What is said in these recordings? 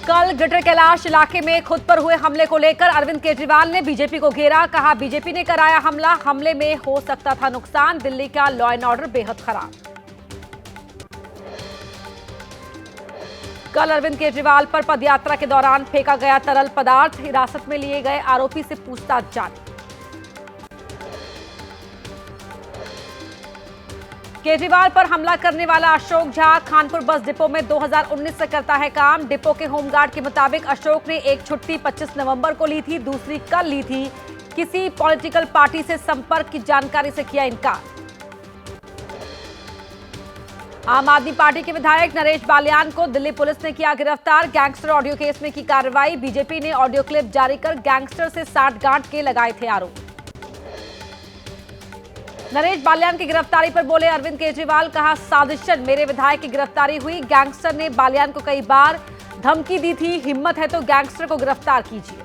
कल ग्रेटर कैलाश इलाके में खुद पर हुए हमले को लेकर अरविंद केजरीवाल ने बीजेपी को घेरा। कहा, बीजेपी ने कराया हमला, हमले में हो सकता था नुकसान, दिल्ली का लॉ एंड ऑर्डर बेहद खराब। कल अरविंद केजरीवाल पर पदयात्रा के दौरान फेंका गया तरल पदार्थ, हिरासत में लिए गए आरोपी से पूछताछ जारी। केजरीवाल पर हमला करने वाला अशोक झा खानपुर बस डिपो में 2019 से करता है काम। डिपो के होमगार्ड के मुताबिक अशोक ने एक छुट्टी 25 नवंबर को ली थी, दूसरी कल ली थी। किसी पॉलिटिकल पार्टी से संपर्क की जानकारी से किया इनकार। आम आदमी पार्टी के विधायक नरेश बालियान को दिल्ली पुलिस ने किया गिरफ्तार। गैंगस्टर ऑडियो केस में की कार्रवाई। बीजेपी ने ऑडियो क्लिप जारी कर गैंगस्टर से साठगांठ के लगाए थे आरोप। नरेश बालियान की गिरफ्तारी पर बोले अरविंद केजरीवाल, कहा, साजिशन मेरे विधायक की गिरफ्तारी हुई। गैंगस्टर ने बालियान को कई बार धमकी दी थी, हिम्मत है तो गैंगस्टर को गिरफ्तार कीजिए।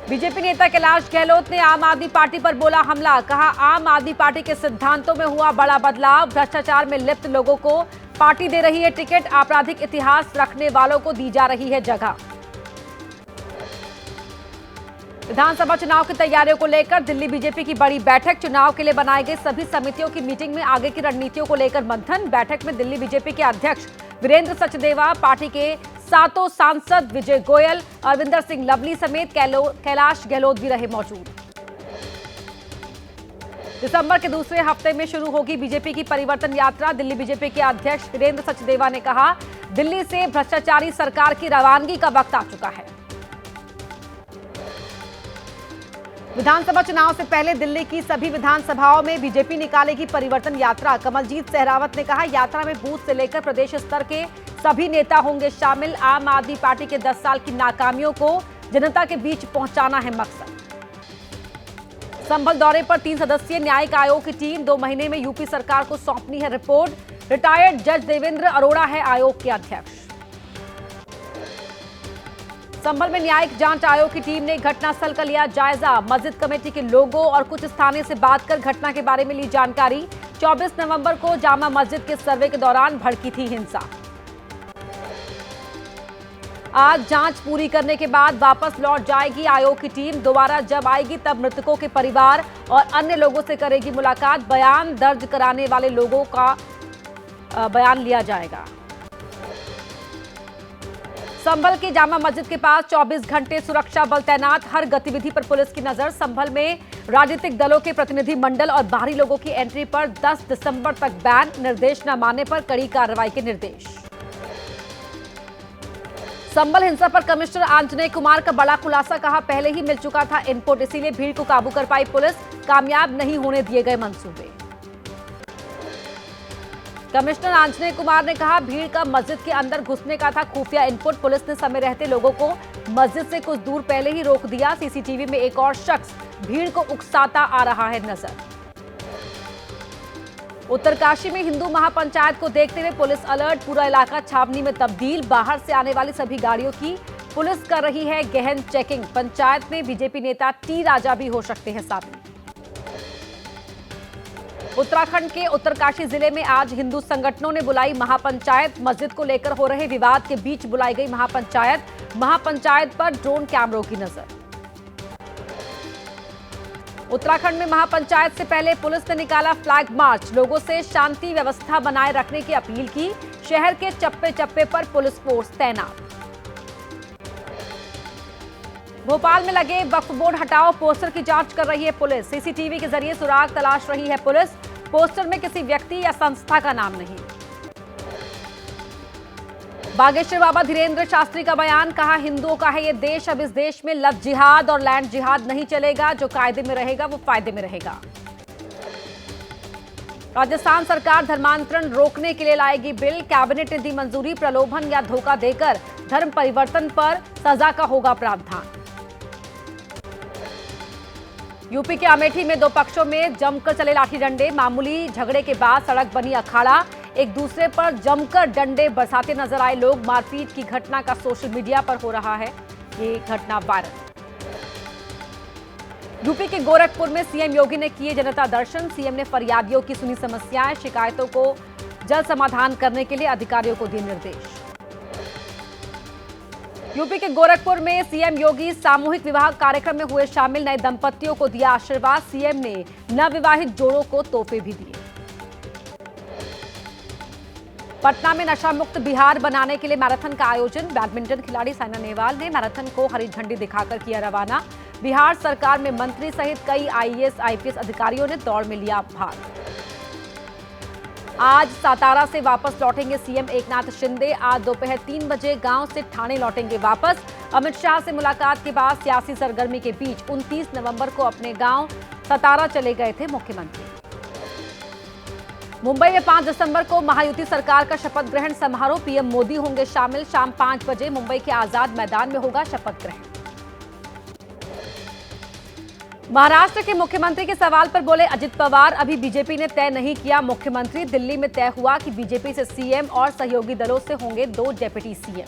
बीजेपी नेता कैलाश गहलोत ने आम आदमी पार्टी पर बोला हमला। कहा, आम आदमी पार्टी के सिद्धांतों में हुआ बड़ा बदलाव, भ्रष्टाचार में लिप्त लोगों को पार्टी दे रही है टिकट, आपराधिक इतिहास रखने वालों को दी जा रही है जगह। विधानसभा चुनाव की तैयारियों को लेकर दिल्ली बीजेपी की बड़ी बैठक। चुनाव के लिए बनाई गई सभी समितियों की मीटिंग में आगे की रणनीतियों को लेकर मंथन। बैठक में दिल्ली बीजेपी के अध्यक्ष वीरेंद्र सचदेवा, पार्टी के 7 सांसद विजय गोयल, अरविंदर सिंह लवली समेत कैलाश गहलोत भी रहे मौजूद। दिसंबर के दूसरे हफ्ते में शुरू होगी बीजेपी की परिवर्तन यात्रा। दिल्ली बीजेपी के अध्यक्ष वीरेंद्र सचदेवा ने कहा, दिल्ली से भ्रष्टाचारी सरकार की रवानगी का वक्त आ चुका है। विधानसभा चुनाव से पहले दिल्ली की सभी विधानसभाओं में बीजेपी निकालेगी परिवर्तन यात्रा। कमलजीत सहरावत ने कहा, यात्रा में बूथ से लेकर प्रदेश स्तर के सभी नेता होंगे शामिल। आम आदमी पार्टी के 10 साल की नाकामियों को जनता के बीच पहुंचाना है मकसद। संभल दौरे पर 3 सदस्यीय न्यायिक आयोग की टीम 2 महीने में यूपी सरकार को सौंपनी है रिपोर्ट। रिटायर्ड जज देवेंद्र अरोड़ा है आयोग के अध्यक्ष। संभल में न्यायिक जांच आयोग की टीम ने घटनास्थल का लिया जायजा। मस्जिद कमेटी के लोगों और कुछ स्थानीय से बात कर घटना के बारे में ली जानकारी। 24 नवंबर को जामा मस्जिद के सर्वे के दौरान भड़की थी हिंसा। आज जांच पूरी करने के बाद वापस लौट जाएगी आयोग की टीम। दोबारा जब आएगी तब मृतकों के परिवार और अन्य लोगों से करेगी मुलाकात। बयान दर्ज कराने वाले लोगों का बयान लिया जाएगा। संभल की जामा मस्जिद के पास 24 घंटे सुरक्षा बल तैनात, हर गतिविधि पर पुलिस की नजर। संभल में राजनीतिक दलों के प्रतिनिधि मंडल और बाहरी लोगों की एंट्री पर 10 दिसंबर तक बैन। निर्देश न मानने पर कड़ी कार्रवाई के निर्देश। संभल हिंसा पर कमिश्नर आंजनेय कुमार का बड़ा खुलासा। कहा, पहले ही मिल चुका था इनपुट, इसीलिए भीड़ को काबू कर पाई पुलिस। कामयाब नहीं होने दिए गए मंसूबे। कमिश्नर आंजनेय कुमार ने कहा, भीड़ का मस्जिद के अंदर घुसने का था खुफिया इनपुट। पुलिस ने समय रहते लोगों को मस्जिद से कुछ दूर पहले ही रोक दिया। सीसीटीवी में एक और शख्स भीड़ को उकसाता आ रहा है नजर। उत्तरकाशी में हिंदू महापंचायत को देखते हुए पुलिस अलर्ट, पूरा इलाका छावनी में तब्दील। बाहर से आने वाली सभी गाड़ियों की पुलिस कर रही है गहन चेकिंग। पंचायत में बीजेपी नेता टी राजा भी हो सकते हैं शामिल। उत्तराखंड के उत्तरकाशी जिले में आज हिंदू संगठनों ने बुलाई महापंचायत। मस्जिद को लेकर हो रहे विवाद के बीच बुलाई गई महापंचायत। महापंचायत पर ड्रोन कैमरों की नजर। उत्तराखंड में महापंचायत से पहले पुलिस ने निकाला फ्लैग मार्च। लोगों से शांति व्यवस्था बनाए रखने की अपील की। शहर के चप्पे चप्पे पर पुलिस फोर्स तैनात। भोपाल में लगे वक्फ बोर्ड हटाओ पोस्टर की जांच कर रही है पुलिस। सीसीटीवी के जरिए सुराग तलाश रही है पुलिस। पोस्टर में किसी व्यक्ति या संस्था का नाम नहीं। बागेश्वर बाबा धीरेन्द्र शास्त्री का बयान। कहा, हिंदुओं का है ये देश, अब इस देश में लव जिहाद और लैंड जिहाद नहीं चलेगा। जो कायदे में रहेगा वो फायदे में रहेगा। राजस्थान सरकार धर्मांतरण रोकने के लिए लाएगी बिल। कैबिनेट ने दी मंजूरी। प्रलोभन या धोखा देकर धर्म परिवर्तन पर सजा का होगा प्रावधान। यूपी के अमेठी में 2 पक्षों में जमकर चले लाठी डंडे। मामूली झगड़े के बाद सड़क बनी अखाड़ा। एक दूसरे पर जमकर डंडे बरसाते नजर आए लोग। मारपीट की घटना का सोशल मीडिया पर हो रहा है ये घटना वायरल। यूपी के गोरखपुर में सीएम योगी ने किए जनता दर्शन। सीएम ने फरियादियों की सुनी समस्याएं। शिकायतों को जल्द समाधान करने के लिए अधिकारियों को दिए निर्देश। यूपी के गोरखपुर में सीएम योगी सामूहिक विवाह कार्यक्रम में हुए शामिल। नए दंपतियों को दिया आशीर्वाद। सीएम ने नवविवाहित जोड़ों को तोहफे भी दिए। पटना में नशा मुक्त बिहार बनाने के लिए मैराथन का आयोजन। बैडमिंटन खिलाड़ी साइना नेहवाल ने मैराथन को हरी झंडी दिखाकर किया रवाना। बिहार सरकार में मंत्री सहित कई आईएएस आईपीएस अधिकारियों ने दौड़ में लिया भाग। आज सातारा से वापस लौटेंगे सीएम एकनाथ शिंदे। आज दोपहर 3 बजे गांव से ठाणे लौटेंगे वापस। अमित शाह से मुलाकात के बाद सियासी सरगर्मी के बीच 29 नवंबर को अपने गांव सातारा चले गए थे मुख्यमंत्री। मुंबई में 5 दिसंबर को महायुति सरकार का शपथ ग्रहण समारोह। पीएम मोदी होंगे शामिल। शाम 5 बजे मुंबई के आजाद मैदान में होगा शपथ ग्रहण। महाराष्ट्र के मुख्यमंत्री के सवाल पर बोले अजित पवार, अभी बीजेपी ने तय नहीं किया मुख्यमंत्री। दिल्ली में तय हुआ कि बीजेपी से सीएम और सहयोगी दलों से होंगे 2 डिप्टी सीएम।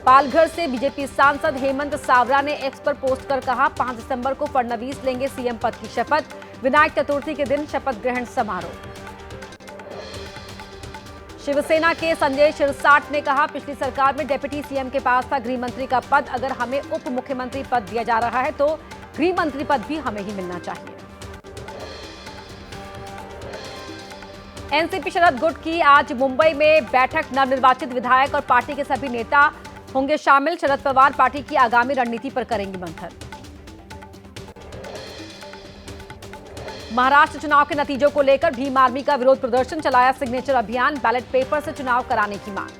पालघर से बीजेपी सांसद हेमंत सावरा ने एक्स पर पोस्ट कर कहा, 5 दिसंबर को फडणवीस लेंगे सीएम पद की शपथ। विनायक चतुर्थी के दिन शपथ ग्रहण समारोह। शिवसेना के संजय शिरसाट ने कहा, पिछली सरकार में डिप्टी सीएम के पास था गृह मंत्री का पद। अगर हमें उप मुख्यमंत्री पद दिया जा रहा है तो गृह मंत्री पद भी हमें ही मिलना चाहिए। एनसीपी शरद गुट की आज मुंबई में बैठक। नवनिर्वाचित विधायक और पार्टी के सभी नेता होंगे शामिल। शरद पवार पार्टी की आगामी रणनीति पर करेंगे मंथन। महाराष्ट्र चुनाव के नतीजों को लेकर भीम आर्मी का विरोध प्रदर्शन। चलाया सिग्नेचर अभियान। बैलेट पेपर से चुनाव कराने की मांग।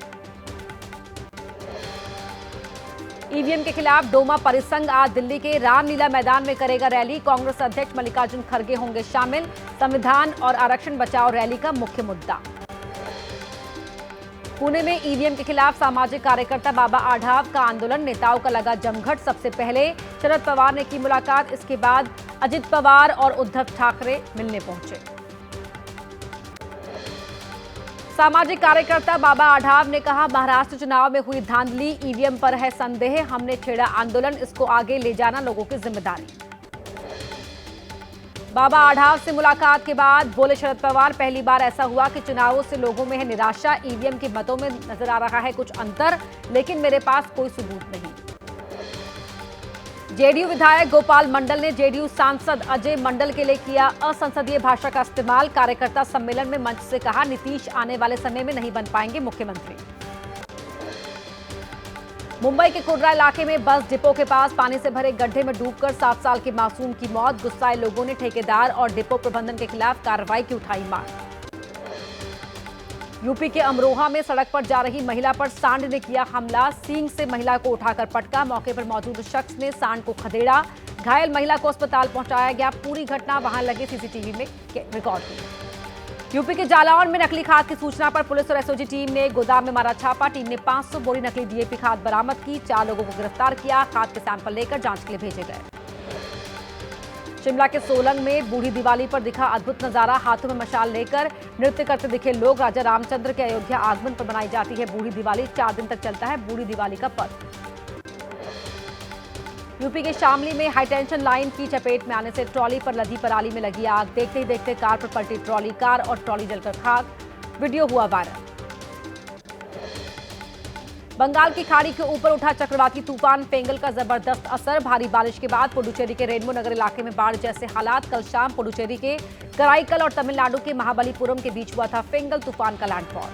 ईवीएम के खिलाफ डोमा परिसंघ आज दिल्ली के रामलीला मैदान में करेगा रैली। कांग्रेस अध्यक्ष मल्लिकार्जुन खड़गे होंगे शामिल। संविधान और आरक्षण बचाओ रैली का मुख्य मुद्दा। पुणे में ईवीएम के खिलाफ सामाजिक कार्यकर्ता बाबा आढाव का आंदोलन। नेताओं का लगा जमघट। सबसे पहले शरद पवार ने की मुलाकात। इसके बाद अजित पवार और उद्धव ठाकरे मिलने पहुंचे। सामाजिक कार्यकर्ता बाबा आढाव ने कहा, महाराष्ट्र चुनाव में हुई धांधली, ईवीएम पर है संदेह। हमने छेड़ा आंदोलन, इसको आगे ले जाना लोगों की जिम्मेदारी। बाबा आढाव से मुलाकात के बाद बोले शरद पवार, पहली बार ऐसा हुआ कि चुनावों से लोगों में है निराशा। ईवीएम के मतों में नजर आ रहा है कुछ अंतर, लेकिन मेरे पास कोई सबूत नहीं। जेडीयू विधायक गोपाल मंडल ने जेडीयू सांसद अजय मंडल के लिए किया असंसदीय भाषा का इस्तेमाल। कार्यकर्ता सम्मेलन में मंच से कहा, नीतीश आने वाले समय में नहीं बन पाएंगे मुख्यमंत्री। मुंबई के कोडरा इलाके में बस डिपो के पास पानी से भरे गड्ढे में डूबकर 7 साल के मासूम की मौत। गुस्साए लोगों ने ठेकेदार और डिपो प्रबंधन के खिलाफ कार्रवाई की उठाई मांग। यूपी के अमरोहा में सड़क पर जा रही महिला पर सांड ने किया हमला। सींग से महिला को उठाकर पटका। मौके पर मौजूद शख्स ने सांड को खदेड़ा। घायल महिला को अस्पताल पहुंचाया गया। पूरी घटना वहां लगे सीसीटीवी में रिकॉर्ड हुई। यूपी के जालौन में नकली खाद की सूचना पर पुलिस और एसओजी टीम ने गोदाम में मारा छापा। टीम ने 500 बोरी नकली डीएपी खाद बरामद की। 4 लोगों को गिरफ्तार किया। खाद के सैंपल लेकर जांच के लिए भेजे गए। शिमला के सोलंग में बूढ़ी दिवाली पर दिखा अद्भुत नजारा। हाथों में मशाल लेकर नृत्य करते दिखे लोग। राजा रामचंद्र के अयोध्या आगमन पर मनाई जाती है बूढ़ी दिवाली। 4 दिन तक चलता है बूढ़ी दिवाली का पर्व। यूपी के शामली में हाईटेंशन लाइन की चपेट में आने से ट्रॉली पर लदी पराली में लगी आग। देखते ही देखते कार पर पलटी ट्रॉली। कार और ट्रॉली जलकर खाक। वीडियो हुआ वायरल। बंगाल की खाड़ी के ऊपर उठा चक्रवाती तूफान फेंगल का जबरदस्त असर। भारी बारिश के बाद पुडुचेरी के रेनबो नगर इलाके में बाढ़ जैसे हालात। कल शाम पुडुचेरी के कराईकल और तमिलनाडु के महाबलीपुरम के बीच हुआ था फेंगल तूफान का लैंडफॉल।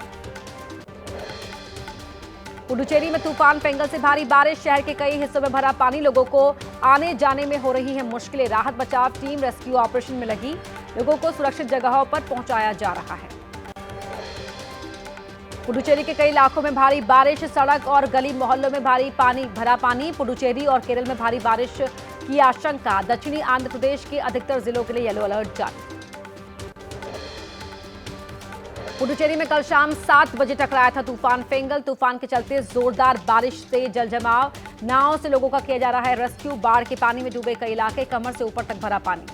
पुडुचेरी में तूफान फेंगल से भारी बारिश। शहर के कई हिस्सों में भरा पानी। लोगों को आने जाने में हो रही है मुश्किलें। राहत बचाव टीम रेस्क्यू ऑपरेशन में लगी। लोगों को सुरक्षित जगहों पर पहुंचाया जा रहा है। पुडुचेरी के कई इलाकों में भारी बारिश। सड़क और गली मोहल्लों में भरा पानी। पुडुचेरी और केरल में भारी बारिश की आशंका। दक्षिणी आंध्र प्रदेश के अधिकतर जिलों के लिए येलो अलर्ट जारी। पुडुचेरी में कल शाम 7 बजे टकराया था तूफान फेंगल। तूफान के चलते जोरदार बारिश से जलजमाव। नाव से लोगों का किया जा रहा है रेस्क्यू। बाढ़ के पानी में डूबे कई इलाके। कमर से ऊपर तक भरा पानी।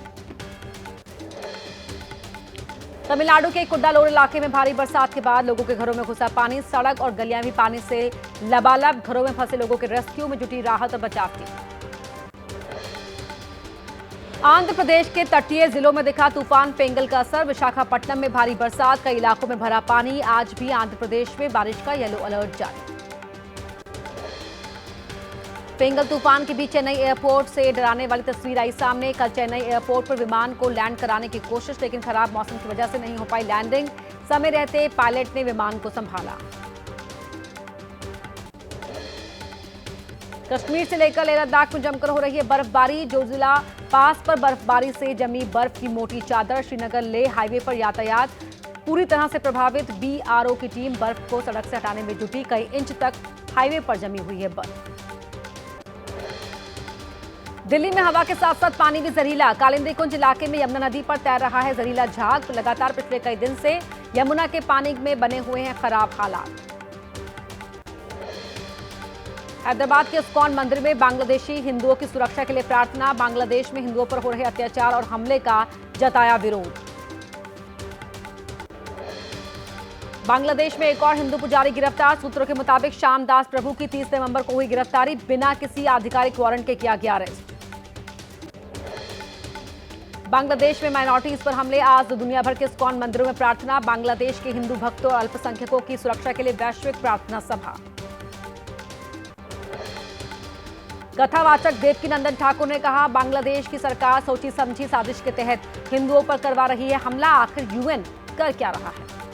तमिलनाडु के कुड्डालोर इलाके में भारी बरसात के बाद लोगों के घरों में घुसा पानी। सड़क और गलियां भी पानी से लबालब। घरों में फंसे लोगों के रेस्क्यू में जुटी राहत और बचाव टीम। आंध्र प्रदेश के तटीय जिलों में दिखा तूफान फेंगल का असर। विशाखापट्टनम में भारी बरसात। कई इलाकों में भरा पानी। आज भी आंध्र प्रदेश में बारिश का येलो अलर्ट जारी। पेंगल तूफान के बीच चेन्नई एयरपोर्ट से डराने वाली तस्वीर आई सामने। कल चेन्नई एयरपोर्ट पर विमान को लैंड कराने की कोशिश, लेकिन खराब मौसम की वजह से नहीं हो पाई लैंडिंग। समय रहते पायलट ने विमान को संभाला। कश्मीर से लेकर लेह लद्दाख में जमकर हो रही है बर्फबारी। जोजिला पास पर बर्फबारी से जमी बर्फ की मोटी चादर। श्रीनगर लेह हाईवे पर यातायात पूरी तरह से प्रभावित। बीआरओ की टीम बर्फ को सड़क से हटाने में जुटी। कई इंच तक हाईवे पर जमी हुई है बर्फ। दिल्ली में हवा के साथ साथ पानी भी जहरीला। कालिंदी कुंज इलाके में यमुना नदी पर तैर रहा है जहरीला झाग। लगातार पिछले कई दिन से यमुना के पानी में बने हुए हैं खराब हालात। हैदराबाद के इस्कॉन मंदिर में बांग्लादेशी हिंदुओं की सुरक्षा के लिए प्रार्थना। बांग्लादेश में हिंदुओं पर हो रहे अत्याचार और हमले का जताया विरोध। बांग्लादेश में एक और हिंदू पुजारी गिरफ्तार। सूत्रों के मुताबिक श्यामदास प्रभु की 30 नवंबर को हुई गिरफ्तारी। बिना किसी आधिकारिक वारंट के किया गया अरेस्ट। बांग्लादेश में माइनॉरिटीज पर हमले। आज दुनिया भर के इस्कॉन मंदिरों में प्रार्थना। बांग्लादेश के हिंदू भक्तों और अल्पसंख्यकों की सुरक्षा के लिए वैश्विक प्रार्थना सभा। कथावाचक देवकीनंदन ठाकुर ने कहा, बांग्लादेश की सरकार सोची समझी साजिश के तहत हिंदुओं पर करवा रही है हमला। आखिर यूएन कर क्या रहा है।